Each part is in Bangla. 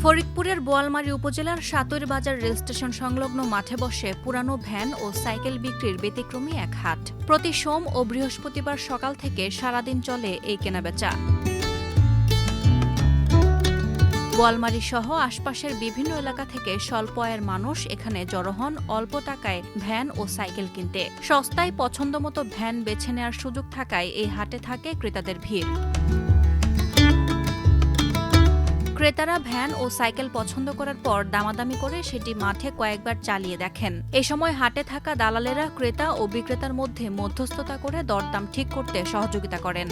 ফরিদপুরের বোয়ালমারী উপজেলার সাতইর বাজার রেল স্টেশন সংলগ্ন মাঠে বসে পুরানো ভ্যান ও সাইকেল বিক্রির ব্যতিক্রমী এক হাট। প্রতি সোম ও বৃহস্পতিবার সকাল থেকে সারাদিন চলে এই কেনাবেচা। বোয়ালমারী সহ আশপাশের বিভিন্ন এলাকা থেকে স্বল্প আয়ের মানুষ এখানে জড়ো হন অল্প টাকায় ভ্যান ও সাইকেল কিনতে। সস্তায় পছন্দমতো ভ্যান বেছে নেওয়ার সুযোগ থাকায় এই হাটে থাকে ক্রেতাদের ভিড়। ক্রেতারা ভ্যান ও সাইকেল পছন্দ করার পর দামাদামি করে সেটি মাঠে কয়েকবার চালিয়ে দেখেন। এ সময় হাটে থাকা দালালেরা ক্রেতা ও বিক্রেতার মধ্যে মধ্যস্থতা করে দরদাম ঠিক করতে সহযোগিতা করেন।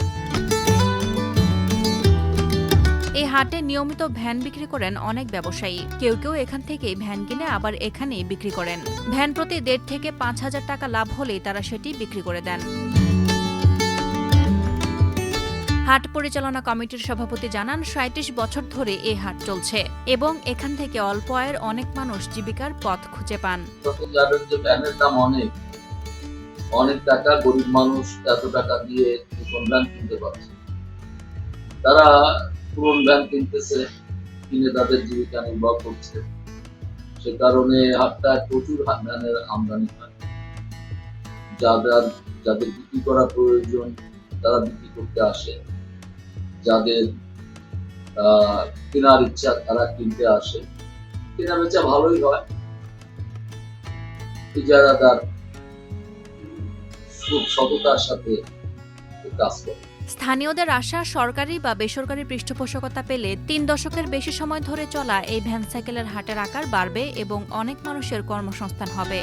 এই হাটে নিয়মিত ভ্যান বিক্রি করেন অনেক ব্যবসায়ী। কেউ কেউ এখান থেকেই ভ্যান কিনে আবার এখানেই বিক্রি করেন। ভ্যান প্রতি ১.৫ থেকে ৫,০০০ টাকা লাভ হলেই তারা সেটি বিক্রি করে দেন। হাট পরিচালনা কমিটির সভাপতি জানান, ৩৭ বছর ধরে এই হাট চলছে এবং এখান থেকে অল্প আয়ের অনেক মানুষ জীবিকার পথ খুঁজে পান। ভ্যানের দাম অনেক টাকা, গরিব মানুষ এত টাকা দিয়ে নতুন ভ্যান কিনতে পারছে। তারা পুরনো ভ্যান কিনতেছে, কিনে তাদের জীবিকা নির্বাহ করছে। সে কারণে হাটটায় প্রচুর ভ্যানের আমদানি হয়। যাদের বিক্রি করা প্রয়োজন তারা বিক্রি করতে আসে, যাদের কেনার ইচ্ছা তারা কিনতে আসে। কেনা বেচা ভালোই হয়। ইজারাদার খুব সততার সাথে কাজ করে। স্থানীয়দের আশা, সরকারি বা বেসরকারি পৃষ্ঠপোষকতা পেলে ৩ দশকের বেশি সময় ধরে চলা এই ভ্যান সাইকেলের হাটের আকার বাড়বে এবং অনেক মানুষের কর্মসংস্থান হবে।